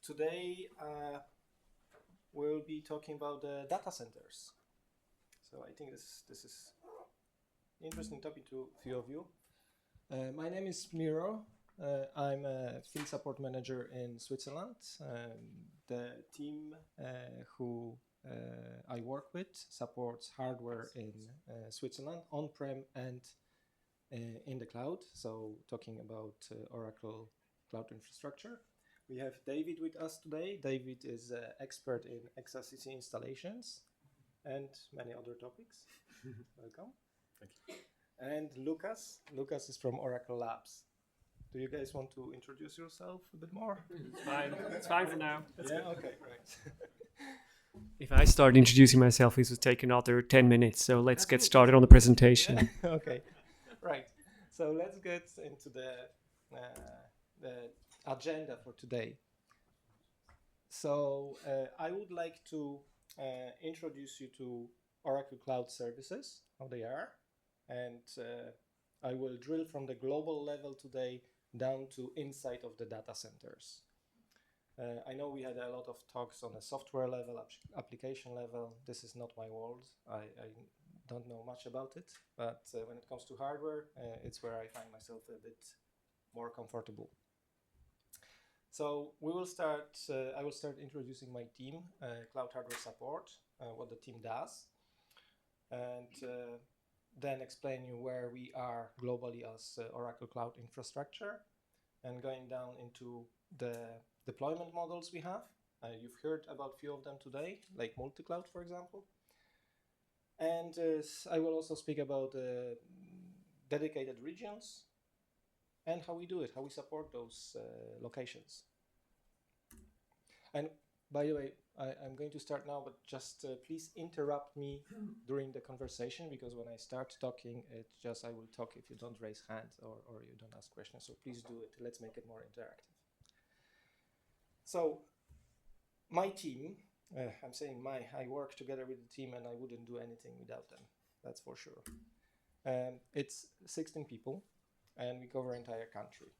Today we'll be talking about the data centers. So I think this is an interesting topic to a few of you. My name is Miro. I'm a field support manager in Switzerland. The team who I work with supports hardware in Switzerland, on-prem and in the cloud. So talking about Oracle Cloud Infrastructure. We have David with us today. David is an expert in XRCC installations and many other topics. Welcome. Thank you. And Lucas. Lucas is from Oracle Labs. Do you guys want to introduce yourself a bit more? It's fine. It's fine for now. Yeah, okay, right. If I start introducing myself, this would take another 10 minutes. So let's get started on the presentation. Yeah. Okay, right. So let's get into the agenda for today. So I would like to introduce you to Oracle Cloud Services, how they are, and I will drill from the global level today down to inside of the data centers. I know we had a lot of talks on a software level, application level. This is not my world. I don't know much about it, but when it comes to hardware, it's where I find myself a bit more comfortable. So we will start. I will start introducing my team, Cloud Hardware Support, what the team does, and then explain you where we are globally as Oracle Cloud Infrastructure, and going down into the deployment models we have. You've heard about a few of them today, like multi-cloud, for example. And I will also speak about dedicated regions and how we do it, how we support those locations. And by the way, I'm going to start now, but just please interrupt me during the conversation, because when I start talking, it's just I will talk if you don't raise hands or you don't ask questions. So please do it. Let's make it more interactive. So my team, I'm saying I work together with the team and I wouldn't do anything without them. That's for sure. It's 16 people and we cover entire country.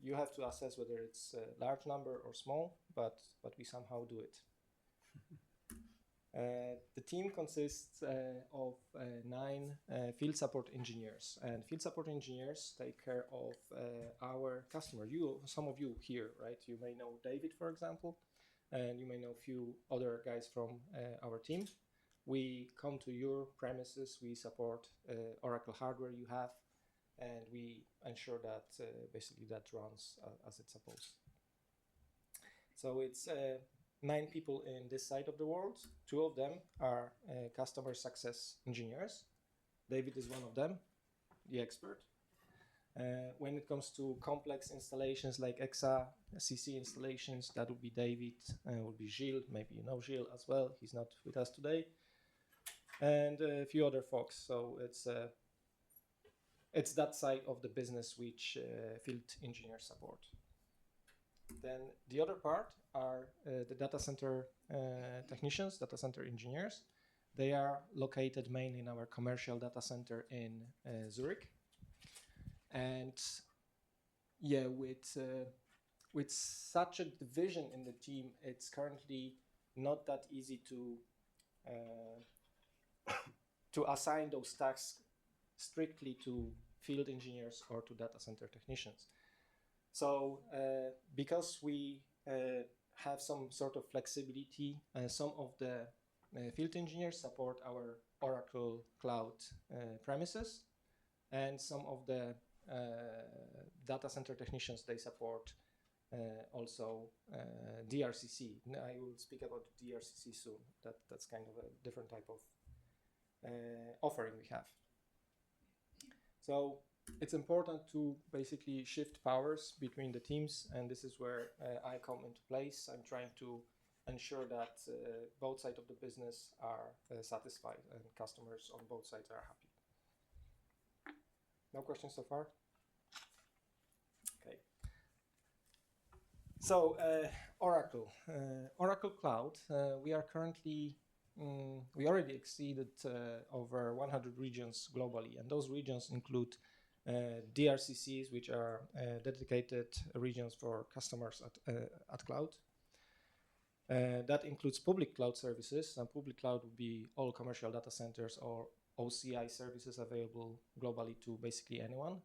You have to assess whether it's a large number or small, but we somehow do it. The team consists of 9 field support engineers, and field support engineers take care of our customer. Some of you here, right? You may know David, for example, and you may know a few other guys from our team. We come to your premises, we support Oracle hardware you have, and we ensure that basically that runs as it's supposed. So it's 9 people in this side of the world. 2 of them are customer success engineers. David is one of them, the expert. When it comes to complex installations like XRCC installations, that would be David, would be Gilles. Maybe you know Gilles as well. He's not with us today. And a few other folks. So it's that side of the business which field engineers support. Then the other part are the data center technicians, data center engineers. They are located mainly in our commercial data center in Zurich. And yeah, with such a division in the team, it's currently not that easy to assign those tasks strictly to field engineers or to data center technicians. So because we have some sort of flexibility, some of the field engineers support our Oracle Cloud premises, and some of the data center technicians, they support also DRCC. I will speak about DRCC soon. That's kind of a different type of offering we have. So it's important to basically shift powers between the teams, and this is where I come into place. I'm trying to ensure that both sides of the business are satisfied and customers on both sides are happy. No questions so far? Okay. So Oracle Cloud, we are currently we already exceeded over 100 regions globally, and those regions include DRCCs, which are dedicated regions for customers at cloud. That includes public cloud services, and public cloud would be all commercial data centers or OCI services available globally to basically anyone.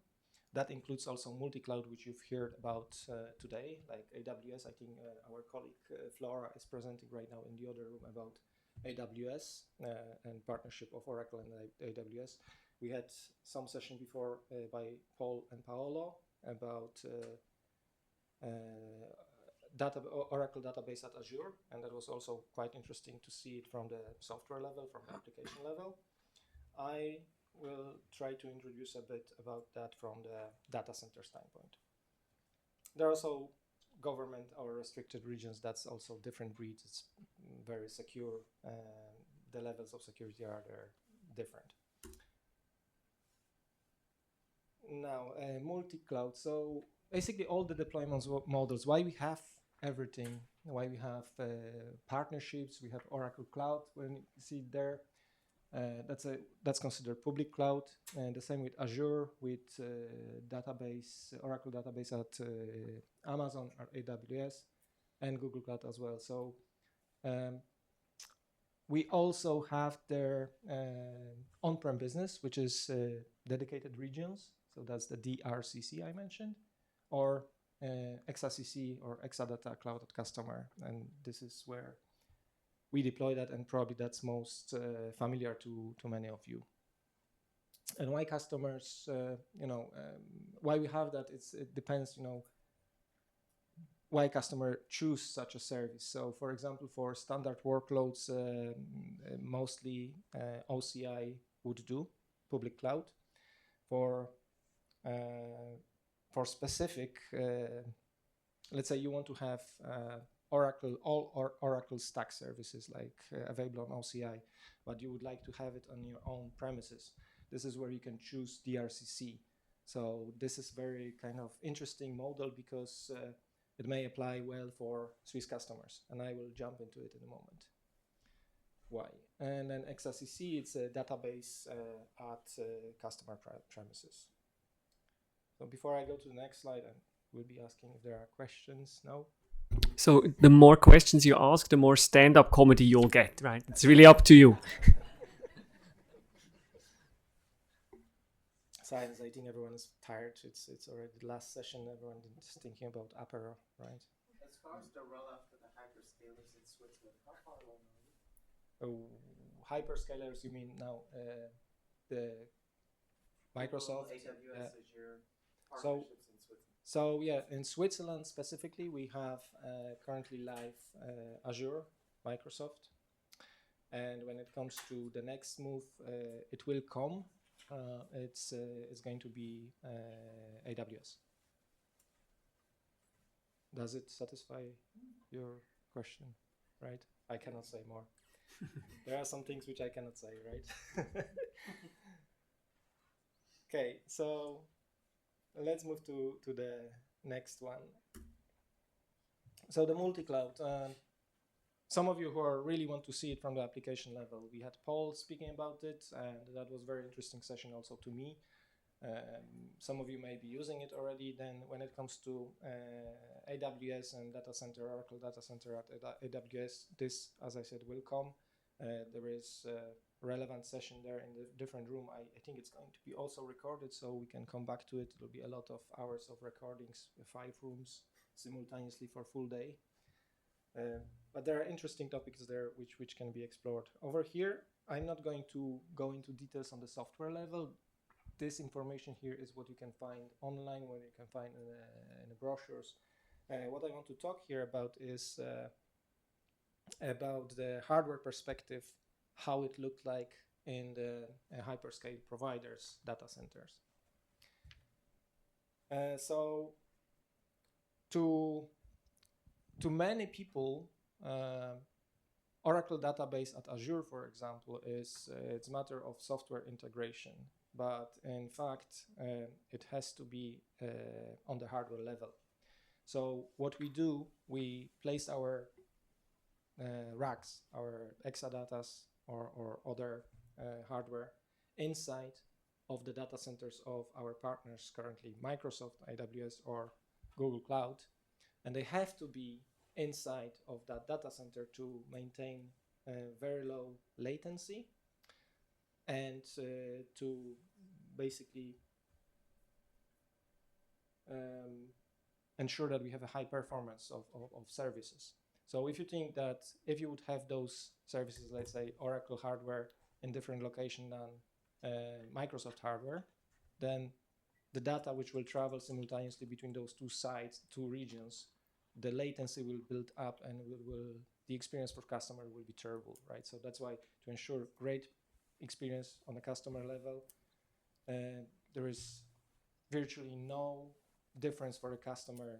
That includes also multi-cloud, which you've heard about today, like AWS. I think our colleague Flora is presenting right now in the other room about AWS and partnership of Oracle and AWS. We had some session before by Paul and Paolo about Oracle database at Azure, and that was also quite interesting to see it from the software level, from the application level. I will try to introduce a bit about that from the data center standpoint. There are also government or restricted regions. That's also different breeds. It's very secure. The levels of security are there different. Now, multi-cloud. So basically all the deployment models, why we have everything, why we have partnerships, we have Oracle Cloud, when you see it there, that's considered public cloud, and the same with Azure, with Oracle database at Amazon or AWS, and Google Cloud as well. So we also have their on-prem business, which is dedicated regions. So that's the DRCC I mentioned, or XACC or Exadata Cloud at Customer, and this is where we deploy that, and probably that's most familiar to many of you. And why customers, why we have that, it depends, why customer choose such a service. So for example, for standard workloads, mostly OCI would do public cloud. For specific, let's say you want to have Oracle stack services like available on OCI, but you would like to have it on your own premises. This is where you can choose DRCC. So this is very kind of interesting model because it may apply well for Swiss customers, and I will jump into it in a moment. Why? And then XACC, it's a database at customer premises. So before I go to the next slide, I will be asking if there are questions. No? So the more questions you ask, the more stand-up comedy you'll get, right? It's really up to you. Silence, I think everyone is tired. It's already the last session. Everyone is thinking about Apero, right? As far as the rollout for the hyperscalers in Switzerland, how far along are we? Oh, hyperscalers, you mean now the Microsoft? AWS, Azure, partnerships in Switzerland. So yeah, in Switzerland specifically, we have currently live Azure, Microsoft. And when it comes to the next move, it will come. It's going to be AWS. Does it satisfy your question? Right? I cannot say more. There are some things which I cannot say, right? Okay, so let's move to the next one. So the multi-cloud. Some of you who really want to see it from the application level, we had Paul speaking about it, and that was a very interesting session also to me. Some of you may be using it already. Then when it comes to AWS and data center, Oracle data center at AWS, this, as I said, will come. There is a relevant session there in the different room. I think it's going to be also recorded, so we can come back to it. It'll be a lot of hours of recordings, 5 rooms simultaneously for full day. But there are interesting topics there which can be explored. Over here, I'm not going to go into details on the software level. This information here is what you can find online, what you can find in the brochures. What I want to talk here about is about the hardware perspective, how it looked like in the hyperscale providers' data centers. So to many people, Oracle database at Azure, for example, it's a matter of software integration. But in fact, it has to be on the hardware level. So what we do, we place our racks, our Exadatas or other hardware inside of the data centers of our partners currently, Microsoft, AWS, or Google Cloud, and they have to be inside of that data center to maintain very low latency and to basically ensure that we have a high performance of services. So if you think that if you would have those services, let's say Oracle hardware in different location than Microsoft hardware, then the data which will travel simultaneously between those two sites, two regions, the latency will build up and the experience for customer will be terrible, right? So that's why to ensure great experience on the customer level, there is virtually no difference for the customer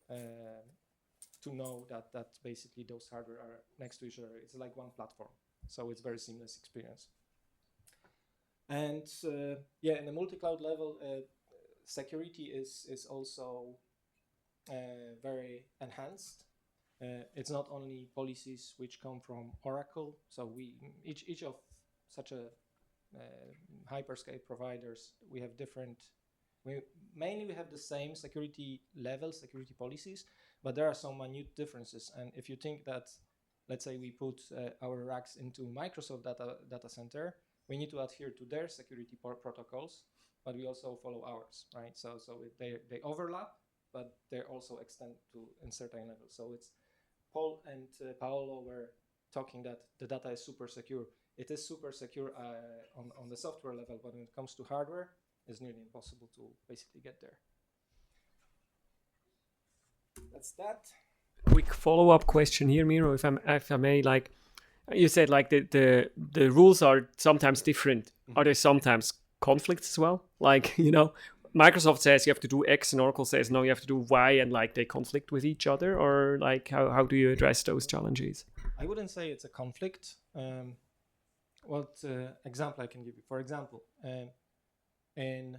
to know that basically those hardware are next to each other. It's like one platform, so it's very seamless experience. And yeah, in the multi-cloud level, security is also very enhanced. It's not only policies which come from Oracle. So each of such a hyperscale providers, we have different. Mainly we have the same security level, security policies, but there are some minute differences. And if you think that, let's say we put our racks into Microsoft data center, we need to adhere to their security protocols, but we also follow ours, right? So they overlap, but they also extend to a certain level. So it's Paul and Paolo were talking that the data is super secure. It is super secure on the software level, but when it comes to hardware, it's nearly impossible to basically get there. That's that. Quick follow-up question here, Miro, if I may. Like you said, like the rules are sometimes different. Mm-hmm. Are there sometimes conflicts as well? Like, you know, Microsoft says you have to do X and Oracle says no, you have to do Y, and like they conflict with each other, or like how do you address those challenges? I wouldn't say it's a conflict. What example I can give you? For example, in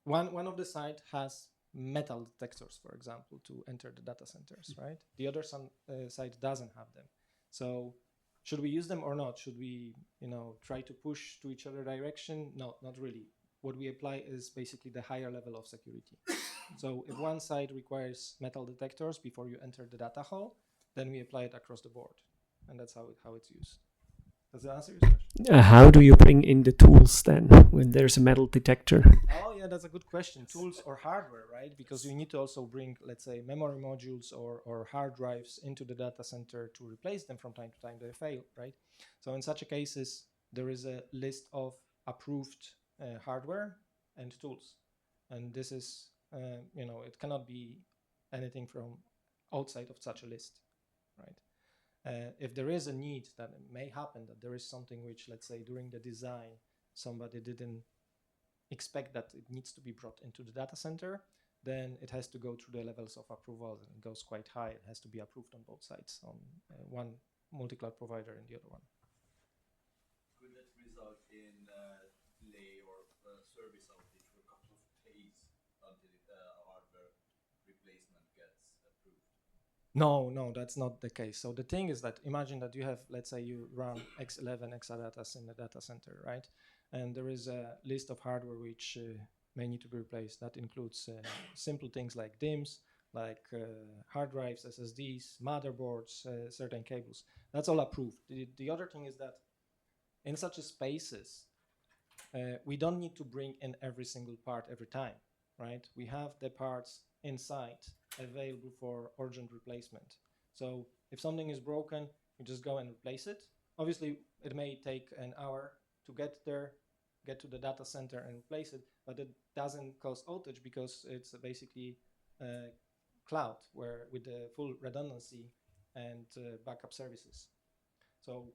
one of the site has metal detectors, for example, to enter the data centers, right? The other site doesn't have them. So should we use them or not? Should we, try to push to each other direction? No, not really. What we apply is basically the higher level of security. So if one site requires metal detectors before you enter the data hall, then we apply it across the board, and that's how it's used. Does that answer your question? How do you bring in the tools then when there's a metal detector? Oh yeah, that's a good question. Tools or hardware, right? Because you need to also bring, let's say, memory modules or hard drives into the data center to replace them from time to time. They fail, right? So in such a cases, there is a list of approved hardware and tools, and this is, it cannot be anything from outside of such a list, right? If there is a need that may happen, that there is something which, let's say, during the design, somebody didn't expect that it needs to be brought into the data center, then it has to go through the levels of approval, and it goes quite high. It has to be approved on both sides, on one multi-cloud provider and the other one. Could that result in delay or service outage for a couple of days until the hardware replacement gets approved? No, that's not the case. So the thing is that imagine that you have, let's say you run X11 exadatas in the data center, right? And there is a list of hardware which may need to be replaced. That includes simple things like DIMMs, like hard drives, SSDs, motherboards, certain cables. That's all approved. The other thing is that in such a spaces, we don't need to bring in every single part every time, right? We have the parts inside available for urgent replacement. So if something is broken, you just go and replace it. Obviously, it may take an hour to get there, get to the data center and replace it, but it doesn't cause outage because it's basically cloud where with the full redundancy and backup services. So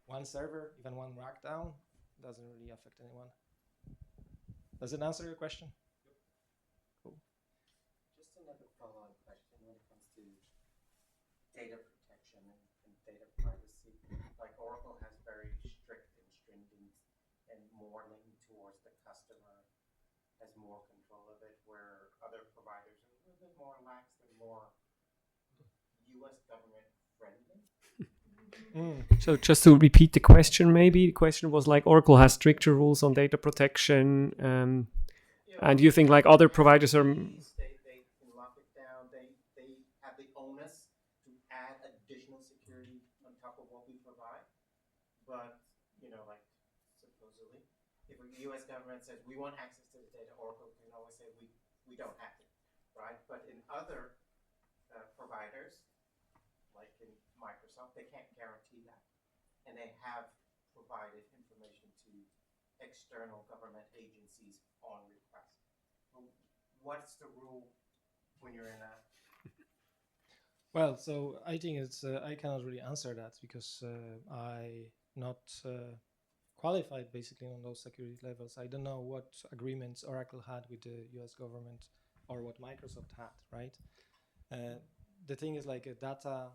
one server, even one rack down, doesn't really affect anyone. Does it answer your question? Cool. Just another follow-on question when it comes to data protection and data privacy. Like Oracle has very strict and stringent and more leaning towards the customer, has more control of it, where other providers are a little bit more lax and more US government friendly. So just to repeat the question, maybe the question was like Oracle has stricter rules on data protection, and you think like other providers are. They can lock it down. They have the onus to add additional security on top of what we provide. But like supposedly, if the U.S. government says we want access to the data, Oracle can always say we don't have it, right? But in other providers, like in Microsoft, they can't guarantee that, and they have provided information to external government agencies on request. What's the rule when you're in a? Well, so I think it's I cannot really answer that because I not qualified basically on those security levels. I don't know what agreements Oracle had with the U.S. government or what Microsoft had, right? The thing is like data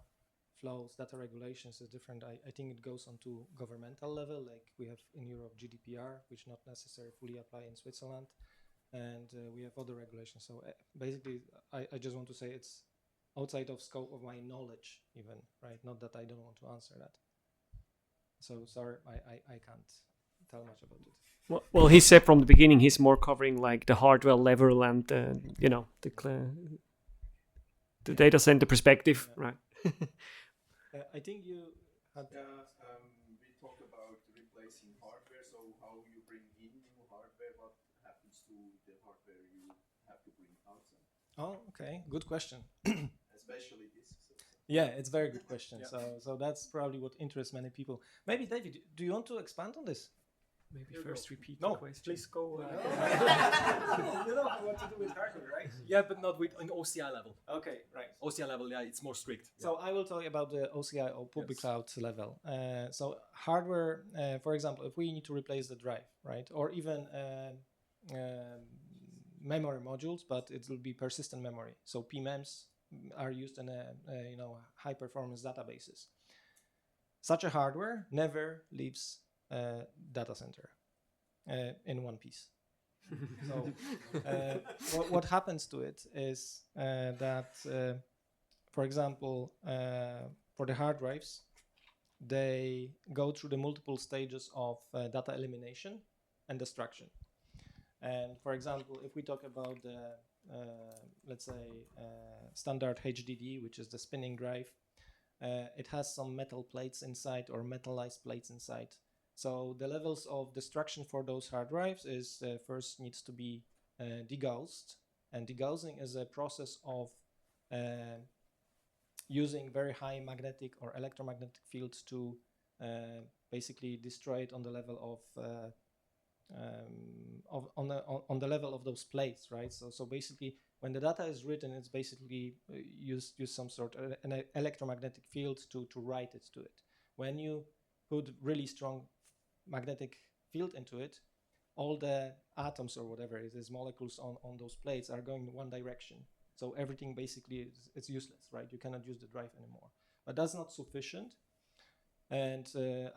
flows, data regulations is different. I think it goes on to governmental level, like we have in Europe GDPR, which not necessarily fully apply in Switzerland, and we have other regulations. So basically, I just want to say it's outside of scope of my knowledge even, right? Not that I don't want to answer that. So sorry, I can't tell much about it. Well, he said from the beginning he's more covering like the hardware level and the data center perspective, right? I think you had. We talked about replacing hardware. So how you bring in new hardware? What happens to the hardware you have to bring outside? Oh, okay, good question. Especially this. Yeah, it's a very good question. So that's probably what interests many people. Maybe David, do you want to expand on this? Maybe first repeat No, the question. please go. You know what to do with hardware, right? Yeah, but not with an OCI level. Okay, right. OCI level, yeah, it's more strict. So I will talk about the OCI or public cloud level. So hardware, for example, if we need to replace the drive, right, or even memory modules, but it will be persistent memory. So PMEMs are used in high performance databases. Such a hardware never leaves data center in one piece. So what happens to it is that, for example, for the hard drives, they go through the multiple stages of data elimination and destruction. And for example, if we talk about the, let's say, standard HDD, which is the spinning drive, it has some metal plates inside or metallized plates inside. So the levels of destruction for those hard drives is first needs to be degaussed. And degaussing is a process of using very high magnetic or electromagnetic fields to basically destroy it on the level on the level of those plates, right? So basically, when the data is written, it's basically use some sort of an electromagnetic field to write it to it. When you put really strong magnetic field into it, all the atoms or whatever it is, molecules on those plates are going in one direction. So everything basically it's useless, right? You cannot use the drive anymore. But that's not sufficient. And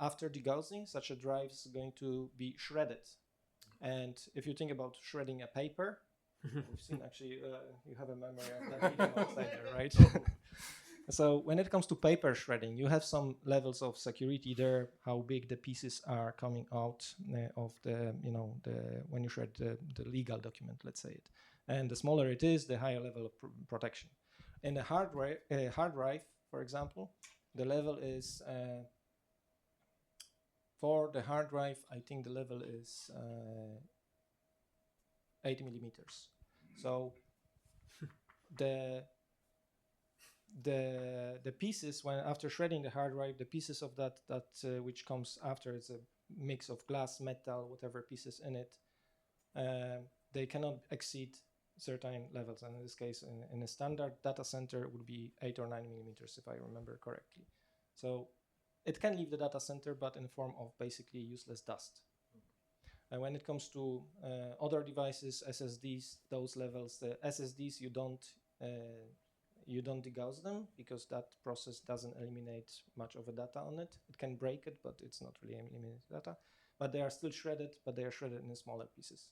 after degaussing, such a drive is going to be shredded. And if you think about shredding a paper, we've seen actually you have a memory of that video outside there, right? So when it comes to paper shredding, you have some levels of security there, how big the pieces are coming out of the, when you shred the legal document, let's say it. And the smaller it is, the higher level of protection. In a hard drive, for example, the level is, for the hard drive, I think the level is 80 millimeters. So the pieces, when after shredding the hard drive, the pieces of that which comes after is a mix of glass, metal, whatever pieces in it, they cannot exceed certain levels. And in this case, in a standard data center, it would be 8 or 9 millimeters, if I remember correctly. So it can leave the data center, but in the form of basically useless dust. And when it comes to other devices, SSDs, those levels, the SSDs, you don't degauss them because that process doesn't eliminate much of the data on it. It can break it, but it's not really eliminating data. But they are still shredded, but they are shredded in smaller pieces.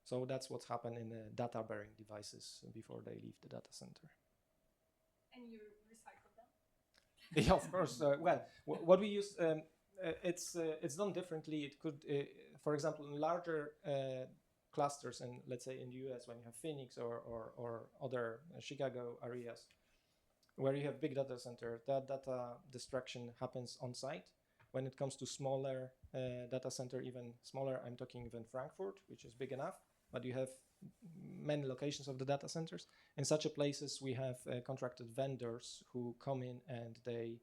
So that's what's happened in the data-bearing devices before they leave the data center. And you recycle them? Yeah, of course. Well, what we use, it's done differently. It could, for example, in larger clusters, and let's say in the US, when you have Phoenix or other Chicago areas, where you have big data center, that data destruction happens on site. When it comes to smaller data center, even smaller, I'm talking even Frankfurt, which is big enough, but you have many locations of the data centers. In such a places, we have contracted vendors who come in and they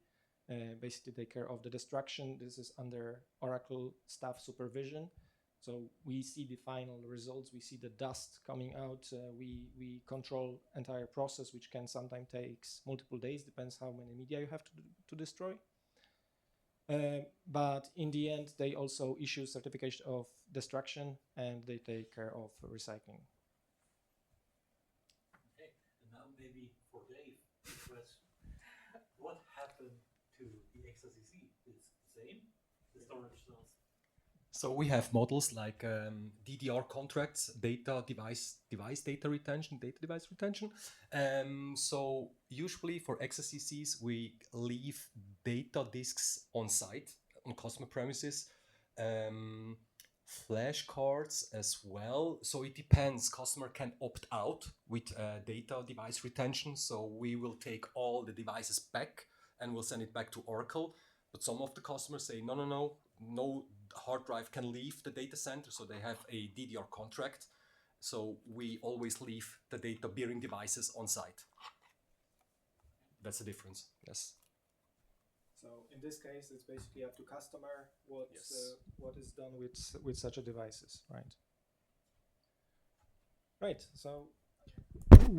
basically take care of the destruction. This is under Oracle staff supervision. So we see the final results. We see the dust coming out. We control entire process, which can sometimes takes multiple days. Depends how many media you have to destroy. But in the end, they also issue certification of destruction and they take care of recycling. Okay, and now maybe for Dave, the question: what happened to the XRCC? It's the same. The storage cells. So we have models like DDR contracts, device data retention, data device retention. So usually for XRCCs, we leave data disks on site on customer premises. Flash cards as well. So it depends. Customer can opt out with data device retention. So we will take all the devices back and we'll send it back to Oracle. But some of the customers say, no hard drive can leave the data center. So they have a DDR contract. So we always leave the data bearing devices on site. That's the difference. Yes. So in this case, it's basically up to customer what Yes. what is done with such a devices, right? Right. So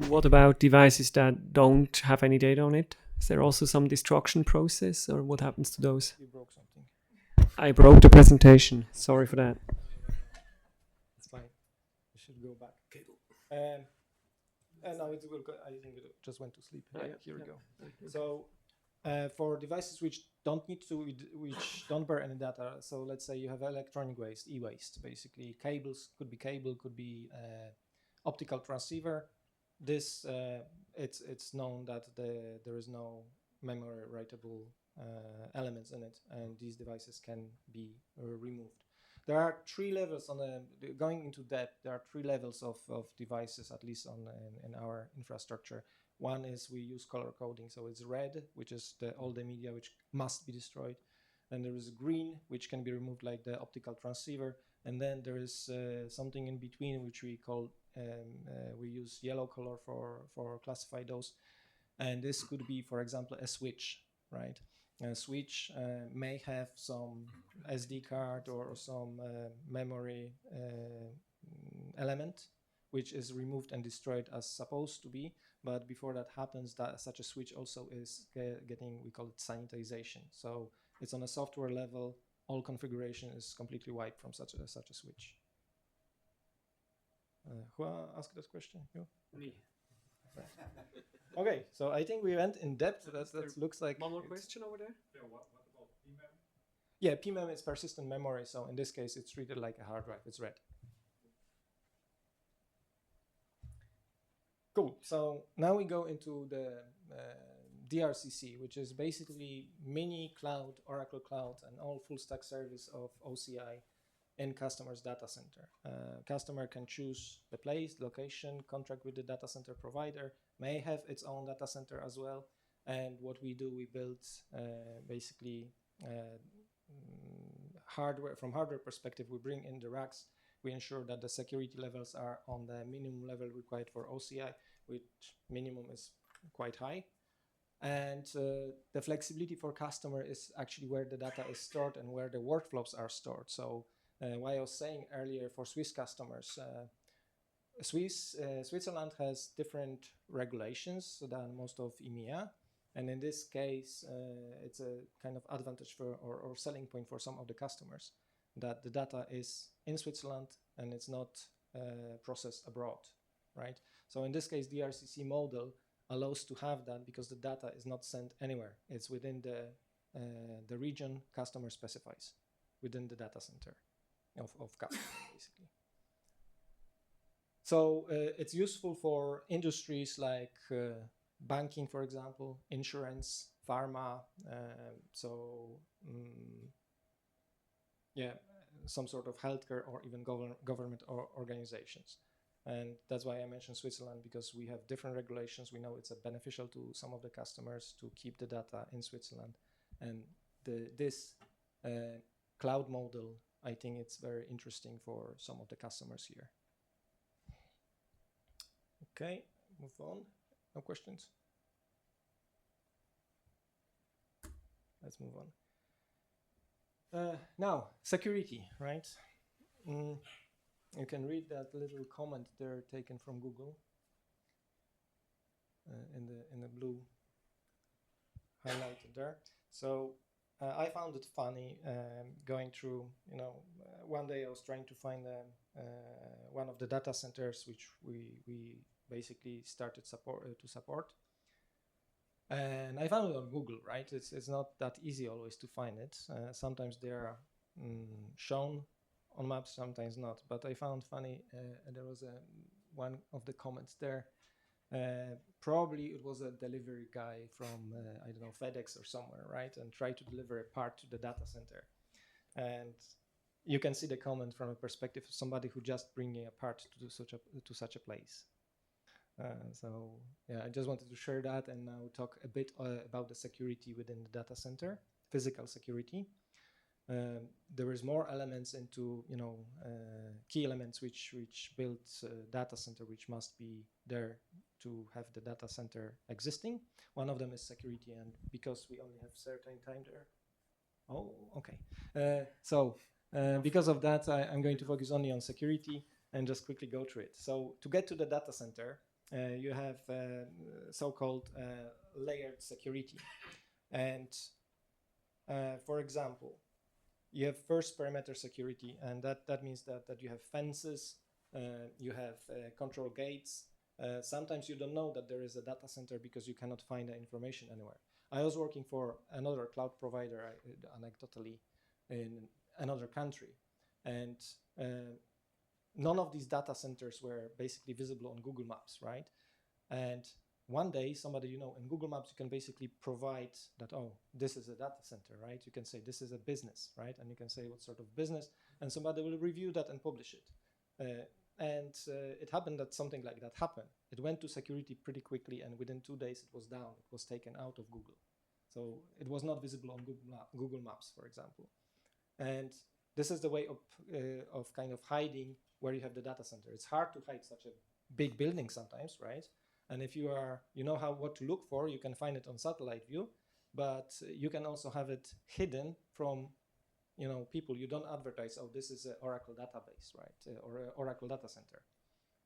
What about devices that don't have any data on it? Is there also some destruction process, or what happens to those? you broke something. I broke the presentation. Sorry for that. It's fine. You should go back. And now it will go. I think it just went to sleep. Here we go. So for devices which don't bear any data, so let's say you have electronic waste, e-waste, basically cables, could be optical transceiver. This it's known that there is no memory writable elements in it, and these devices can be removed. There are three levels going into depth. There are three levels of devices, at least in our infrastructure. One is we use color coding, so it's red, which is all the media which must be destroyed. Then there is green, which can be removed, like the optical transceiver. And then there is something in between, which we call we use yellow color for classify those. And this could be, for example, a switch, right? A switch may have some SD card or some memory element, which is removed and destroyed as supposed to be. But before that happens, that such a switch also is getting, we call it sanitization. So it's on a software level. All configuration is completely wiped from such a switch. Who asked that question? You? Me. Okay, so I think we went in depth. That looks like One more question over there. Yeah, what about PMEM? Yeah, PMEM is persistent memory. So in this case, it's treated like a hard drive. It's red. Cool. So now we go into the DRCC, which is basically mini cloud, Oracle Cloud, and all full stack service of OCI in customer's data center. Customer can choose the place, location, contract with the data center provider, may have its own data center as well. And what we do, we build basically hardware. From hardware perspective, we bring in the racks. We ensure that the security levels are on the minimum level required for OCI, which minimum is quite high. And the flexibility for customer is actually where the data is stored and where the workflows are stored. So what I was saying earlier, for Swiss customers, Switzerland has different regulations than most of EMEA. And in this case, it's a kind of advantage for or selling point for some of the customers that the data is in Switzerland and it's not processed abroad, right? So in this case, the RCC model allows to have that because the data is not sent anywhere. It's within the region customer specifies within the data center of customer, basically. So it's useful for industries like banking, for example, insurance, pharma, yeah, some sort of healthcare or even government or organizations. And that's why I mentioned Switzerland, because we have different regulations. We know it's beneficial to some of the customers to keep the data in Switzerland. And this cloud model, I think it's very interesting for some of the customers here. Okay, move on. No questions? Let's move on. Now, security, right? You can read that little comment there taken from Google in the blue highlighted there. So I found it funny going through, one day I was trying to find one of the data centers which we basically started to support. And I found it on Google, right? It's not that easy always to find it. Sometimes they are shown on maps, sometimes not. But I found funny, there was one of the comments there. Probably it was a delivery guy from, I don't know, FedEx or somewhere, right? And tried to deliver a part to the data center. And you can see the comment from a perspective of somebody who just bringing a part to such a place. So yeah, I just wanted to share that and now talk a bit about the security within the data center, physical security. There is more elements into, key elements which build data center, which must be there to have the data center existing. One of them is security, and because we only have certain time there. Oh, okay. Because of that, I'm going to focus only on security and just quickly go through it. So to get to the data center, you have so-called layered security. And for example, you have first perimeter security, and that means that you have fences, you have control gates. Sometimes you don't know that there is a data center because you cannot find the information anywhere. I was working for another cloud provider, anecdotally, in another country, and none of these data centers were basically visible on Google Maps, right? And one day, somebody, in Google Maps, you can basically provide that, oh, this is a data center, right? You can say this is a business, right? And you can say what sort of business, and somebody will review that and publish it. It happened that something like that happened. It went to security pretty quickly, and within 2 days, it was down. It was taken out of Google. So it was not visible on Google Maps, for example. And this is the way of kind of hiding where you have the data center. It's hard to hide such a big building sometimes, right? And if you know what to look for, you can find it on satellite view, but you can also have it hidden from, people. You don't advertise, oh, this is an Oracle database, right? Or an Oracle data center.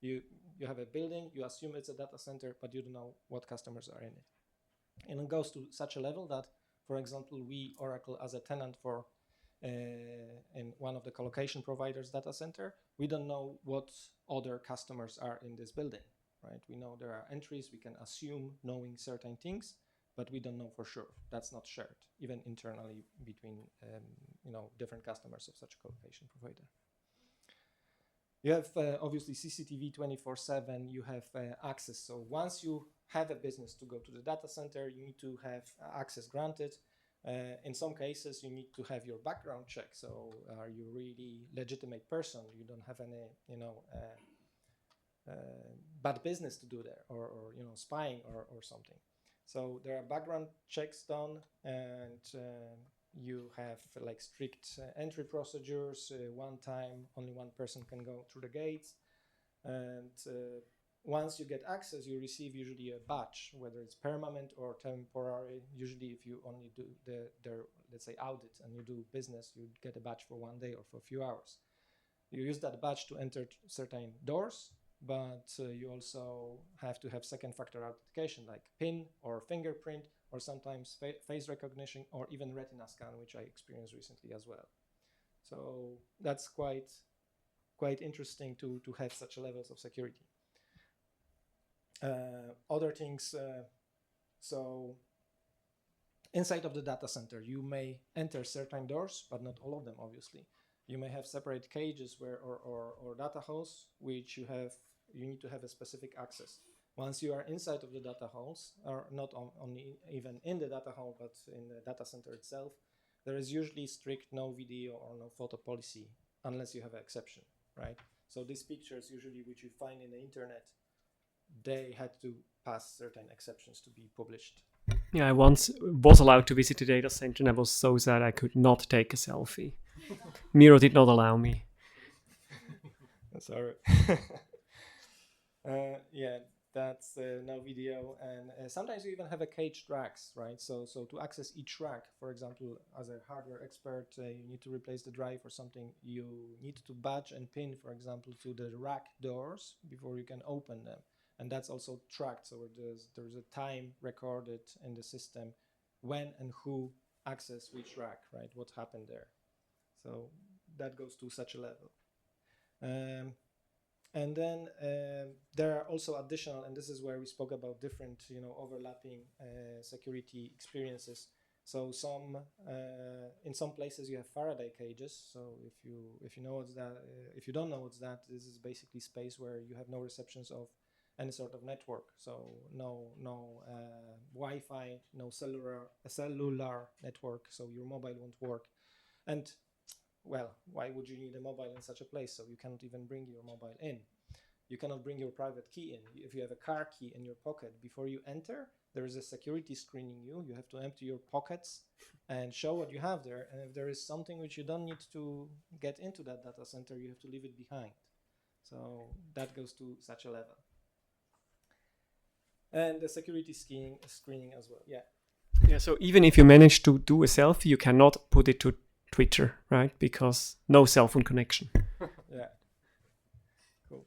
You have a building, you assume it's a data center, but you don't know what customers are in it. And it goes to such a level that, for example, we, Oracle, as a tenant for in one of the colocation providers data center, we don't know what other customers are in this building, right? We know there are entries, we can assume knowing certain things, but we don't know for sure. That's not shared, even internally between different customers of such a colocation provider. You have obviously CCTV 24/7, you have access. So once you have a business to go to the data center, you need to have access granted. In some cases, you need to have your background check. So are you really legitimate person? You don't have any, bad business to do there, or spying or something. So there are background checks done, and you have like strict entry procedures. One time, only one person can go through the gates, and once you get access, you receive usually a badge, whether it's permanent or temporary. Usually, if you only do their let's say audit and you do business, you get a badge for 1 day or for a few hours. You use that badge to enter certain doors, but you also have to have second factor authentication like PIN or fingerprint, or sometimes face recognition, or even retina scan, which I experienced recently as well. So that's quite interesting to have such levels of security. Other things, so inside of the data center, you may enter certain doors, but not all of them, obviously. You may have separate cages or data halls, which you need to have a specific access. Once you are inside of the data halls, or not only even in the data hall, but in the data center itself, there is usually strict no video or no photo policy, unless you have an exception, right? So these pictures, usually which you find in the internet, they had to pass certain exceptions to be published. Yeah, I once was allowed to visit the data center, and I was so sad I could not take a selfie. Miro did not allow me. Sorry. Yeah, that's no video, and sometimes you even have a caged racks, right? So to access each rack, for example, as a hardware expert, you need to replace the drive or something. You need to badge and pin, for example, to the rack doors before you can open them, and that's also tracked. So there's a time recorded in the system when and who access which rack, right? What happened there. So that goes to such a level. And then there are also additional, and this is where we spoke about different, overlapping security experiences. So in some places you have Faraday cages. So if you know what's that, if you don't know what's that, this is basically space where you have no receptions of any sort of network. So no Wi-Fi, no cellular network. So your mobile won't work. And well, why would you need a mobile in such a place? So you cannot even bring your mobile in. You cannot bring your private key in. If you have a car key in your pocket, before you enter, there is a security screening you. You have to empty your pockets and show what you have there. And if there is something which you don't need to get into that data center, you have to leave it behind. So that goes to such a level. And the security screening as well. Yeah. Yeah, so even if you manage to do a selfie, you cannot put it to Twitter, right? Because no cell phone connection. Yeah. Cool.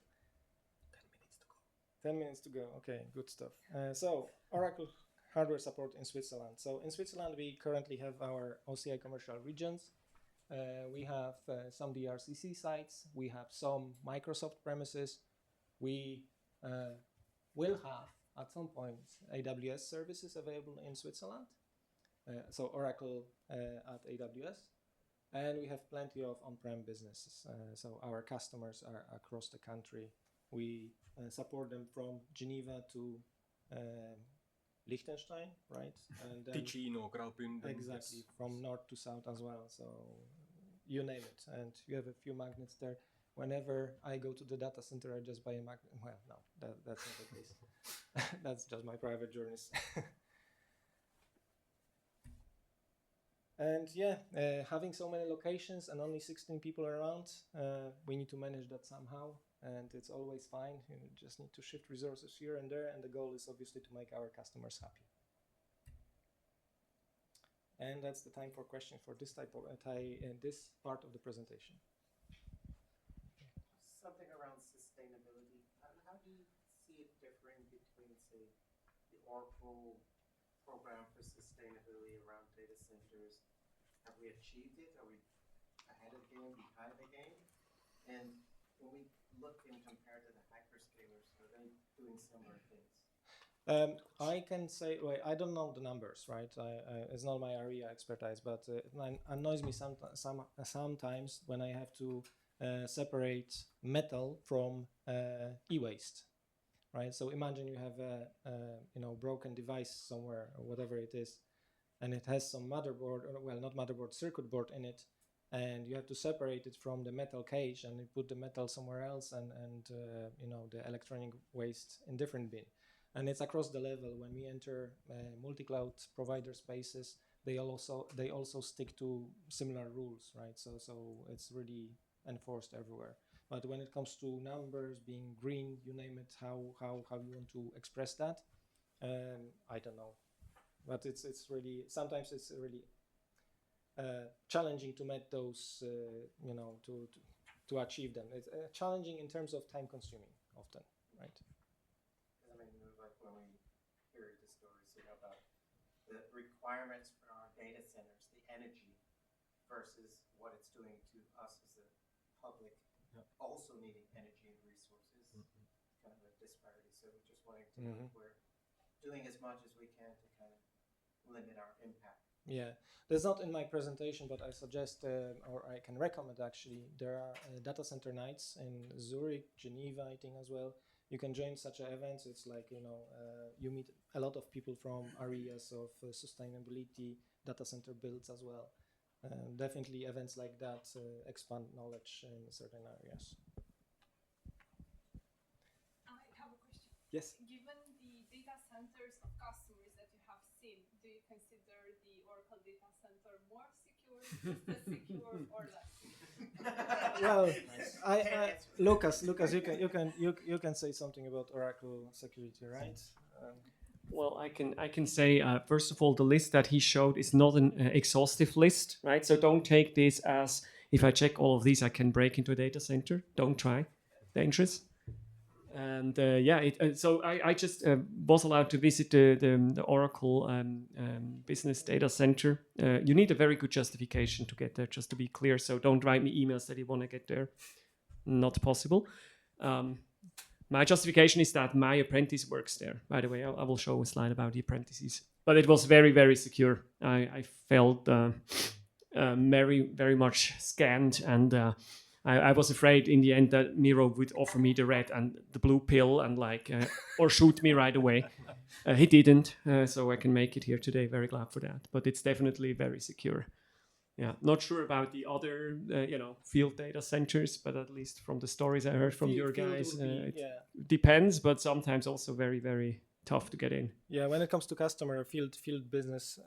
10 minutes to go. Okay, good stuff. So Oracle hardware support in Switzerland. So in Switzerland, we currently have our OCI commercial regions. We have some DRCC sites. We have some Microsoft premises. We will have at some point AWS services available in Switzerland. So Oracle at AWS. And we have plenty of on-prem businesses. So our customers are across the country. We support them from Geneva to Liechtenstein, right? And then Ticino, Graubünden. exactly, Yes. from north to south as well. So you name it. And you have a few magnets there. Whenever I go to the data center, I just buy a magnet. Well, no, that's not the case. That's just my private journeys. And yeah, having so many locations and only 16 people around, we need to manage that somehow. And it's always fine. You just need to shift resources here and there. And the goal is obviously to make our customers happy. And that's the time for questions for this type of this part of the presentation. Something around sustainability. How do you see it differing between, say, the Oracle program for sustainability around data centers? Have we achieved it? Are we ahead of the game, behind the game? And when we look and compare to the hyperscalers, are they doing similar things? I can say, well, I don't know the numbers, right? It's not my area expertise, but it annoys me sometimes when I have to separate metal from e-waste, right? So imagine you have a broken device somewhere or whatever it is, and it has some motherboard, or well, not motherboard, circuit board in it, and you have to separate it from the metal cage and you put the metal somewhere else, and the electronic waste in different bin. And it's across the level. When we enter multi-cloud provider spaces, they also stick to similar rules, right? So it's really enforced everywhere. But when it comes to numbers, being green, you name it, how you want to express that, I don't know. But it's really, sometimes it's really challenging to meet those, to achieve them. It's challenging in terms of time consuming often, right? I mean, like when we hear the stories, about the requirements for our data centers, the energy versus what it's doing to us as a public, also needing energy and resources, kind of a disparity. So we're just wanting to, we're doing as much as we can to kind of limit our impact. Yeah, that's not in my presentation, but I suggest, or I can recommend actually, there are data center nights in Zurich, Geneva, I think as well. you can join such events. It's like, you meet a lot of people from areas of sustainability, data center builds as well. Definitely events like that expand knowledge in certain areas. I have a question. Yes. Given the data centers of customers that you have seen, do you consider the Oracle data center more secure, just as secure, or less secure? Well, Lucas, you can say something about Oracle security, right? Well, I can say first of all, the list that he showed is not an exhaustive list, right? So don't take this as if I check all of these, I can break into a data center. Don't try, dangerous. And so I just was allowed to visit the Oracle business data center. You need a very good justification to get there, just to be clear. So don't write me emails that you want to get there. Not possible. My justification is that my apprentice works there. By the way, I will show a slide about the apprentices. But it was very, very secure. I felt very, very much scanned, and I was afraid in the end that Miro would offer me the red and the blue pill and or shoot me right away. He didn't, so I can make it here today. Very glad for that. But it's definitely very secure. Yeah, not sure about the other, field data centers, but at least from the stories I heard from your guys, it depends, but sometimes also very, very tough to get in. Yeah, when it comes to customer field business,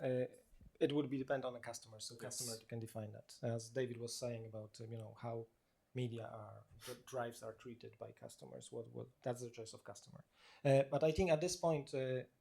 it would be depend on the customer. So customer can define that. As David was saying about, how media drives are treated by customers. What that's the choice of customer. But I think at this point,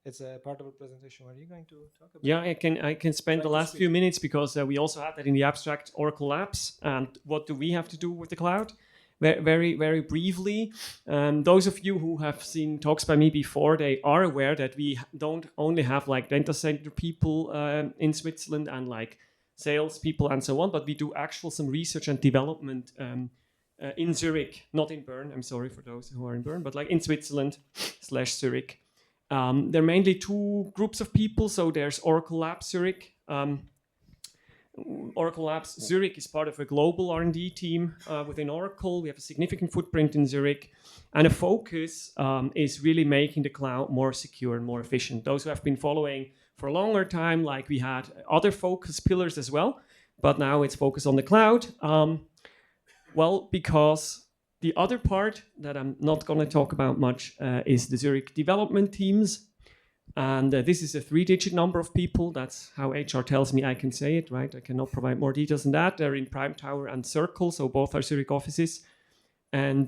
it's a part of a presentation. What are you going to talk about? Yeah, I can spend the last few minutes because we also had that in the abstract Oracle Labs. And what do we have to do with the cloud? Very, very briefly, those of you who have seen talks by me before, they are aware that we don't only have like data center people in Switzerland and like sales people and so on, but we do actual some research and development in Zurich, not in Bern. I'm sorry for those who are in Bern, but like in Switzerland / Zurich. There are mainly two groups of people. So there's Oracle Labs Zurich. Oracle Labs Zurich is part of a global R&D team within Oracle. We have a significant footprint in Zurich. And a focus is really making the cloud more secure and more efficient. Those who have been following for a longer time, like we had other focus pillars as well, but now it's focused on the cloud. Well, because the other part that I'm not going to talk about much is the Zurich development teams. And this is a 3-digit number of people. That's how HR tells me I can say it, right? I cannot provide more details than that. They're in Prime Tower and Circle, so both are Zurich offices. And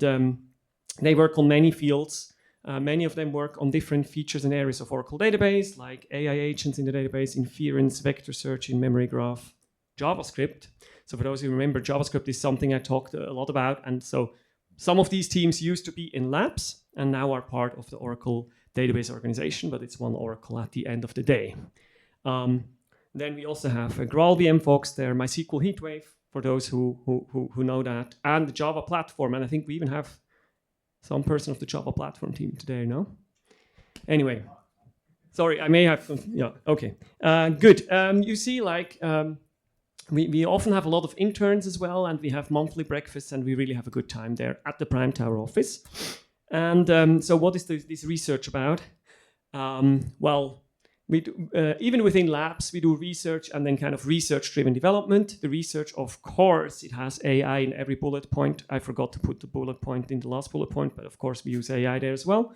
they work on many fields. Many of them work on different features and areas of Oracle database, like AI agents in the database, inference, vector search in memory graph, JavaScript. So for those who remember, JavaScript is something I talked a lot about. And so some of these teams used to be in labs and now are part of the Oracle database organization, but it's one Oracle at the end of the day. Then we also have a Graal VM Fox there, MySQL HeatWave, for those who know that, and the Java platform. And I think we even have some person of the Java platform team today, no? Anyway, sorry, I may have, yeah, okay. Good, you see, like, we often have a lot of interns as well, and we have monthly breakfasts, and we really have a good time there at the Prime Tower office. And so what is this research about? Well, we do, even within labs, we do research and then kind of research-driven development. The research, of course, it has AI in every bullet point. I forgot to put the bullet point in the last bullet point, but of course we use AI there as well.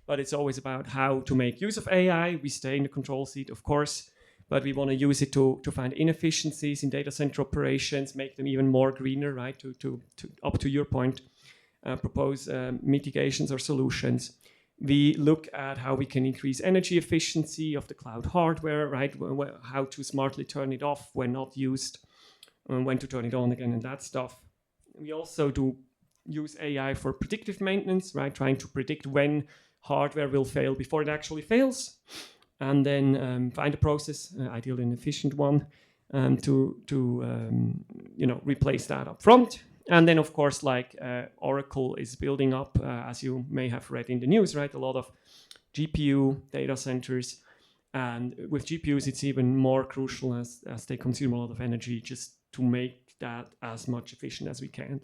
But it's always about how to make use of AI. We stay in the control seat, of course, but we want to use it to find inefficiencies in data center operations, make them even more greener, right? To up to your point. Propose mitigations or solutions. We look at how we can increase energy efficiency of the cloud hardware, right? How to smartly turn it off when not used, and when to turn it on again and that stuff. We also do use AI for predictive maintenance, right? Trying to predict when hardware will fail before it actually fails. And then find a process, ideally an efficient one, to replace that up front. And then, of course, like Oracle is building up, as you may have read in the news, right? A lot of GPU data centers. And with GPUs, it's even more crucial as they consume a lot of energy just to make that as much efficient as we can.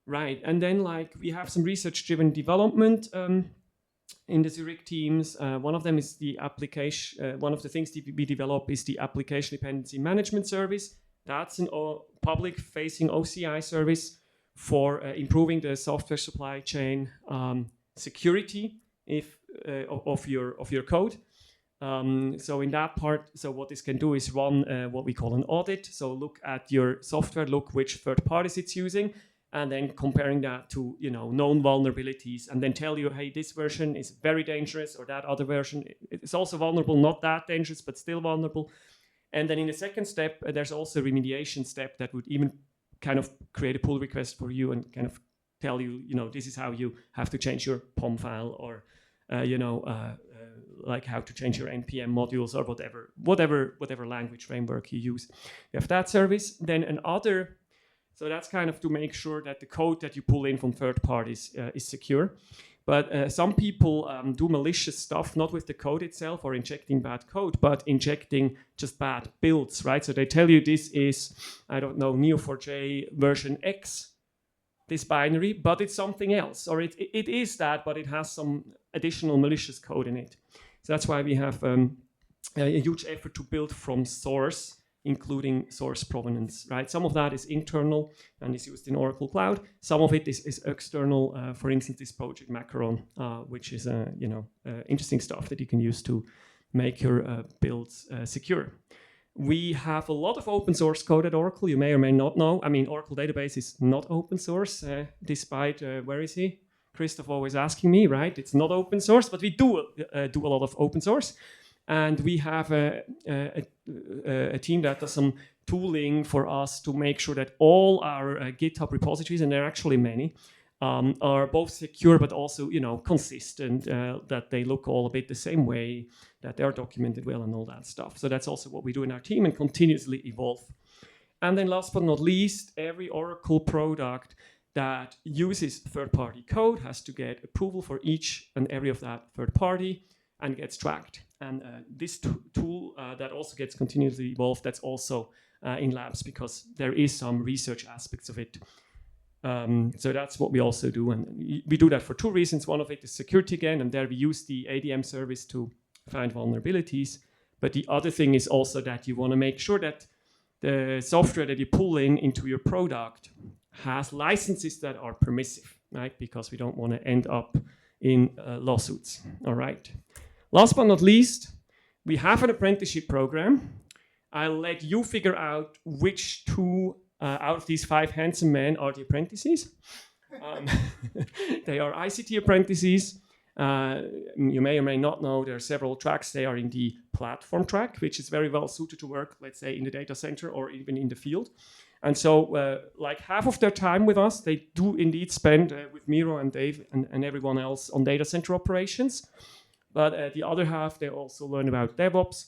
Right, and then like we have some research-driven development in the Zurich teams. One of them is the application. One of the things that we develop is the application dependency management service. That's a public-facing OCI service for improving the software supply chain security of your code. So in that part, so what this can do is run what we call an audit. So look at your software, look which third parties it's using, and then comparing that to known vulnerabilities, and then tell you, hey, this version is very dangerous, or that other version is also vulnerable, not that dangerous, but still vulnerable. And then in the second step, there's also a remediation step that would even kind of create a pull request for you and kind of tell you, this is how you have to change your POM file, or like how to change your NPM modules, or whatever language framework you use. You have that service. Then another. So that's kind of to make sure that the code that you pull in from third parties is secure. But some people do malicious stuff, not with the code itself or injecting bad code, but injecting just bad builds, right? So they tell you this is, I don't know, Neo4j version X, this binary, but it's something else. Or it is that, but it has some additional malicious code in it. So that's why we have a huge effort to build from source, including source provenance, right? Some of that is internal and is used in Oracle Cloud. Some of it is external. For instance, this project Macaron, which is interesting stuff that you can use to make your builds secure. We have a lot of open source code at Oracle. You may or may not know. I mean, Oracle database is not open source, despite where is he? Christoph always asking me, right? It's not open source, but we do a lot of open source. And we have a team that does some tooling for us to make sure that all our GitHub repositories, and there are actually many, are both secure but also consistent, that they look all a bit the same way, that they are documented well and all that stuff. So that's also what we do in our team and continuously evolve. And then last but not least, every Oracle product that uses third-party code has to get approval for each and every of that third party and gets tracked. And this tool that also gets continuously evolved, that's also in labs, because there is some research aspects of it. So that's what we also do. And we do that for two reasons. One of it is security again, and there we use the ADM service to find vulnerabilities. But the other thing is also that you want to make sure that the software that you pull into your product has licenses that are permissive, right? Because we don't want to end up in lawsuits, all right? Last but not least, we have an apprenticeship program. I'll let you figure out which two out of these 5 handsome men are the apprentices. They are ICT apprentices. You may or may not know there are several tracks. They are in the platform track, which is very well suited to work, let's say, in the data center or even in the field. And so like half of their time with us, they do indeed spend with Miro and Dave and everyone else on data center operations. But the other half, they also learn about DevOps,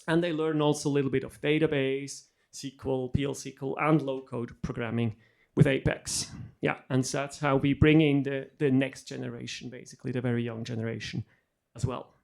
and they learn also a little bit of database, SQL, PL/SQL, and low-code programming with Apex. Yeah, and so that's how we bring in the next generation, basically, the very young generation as well.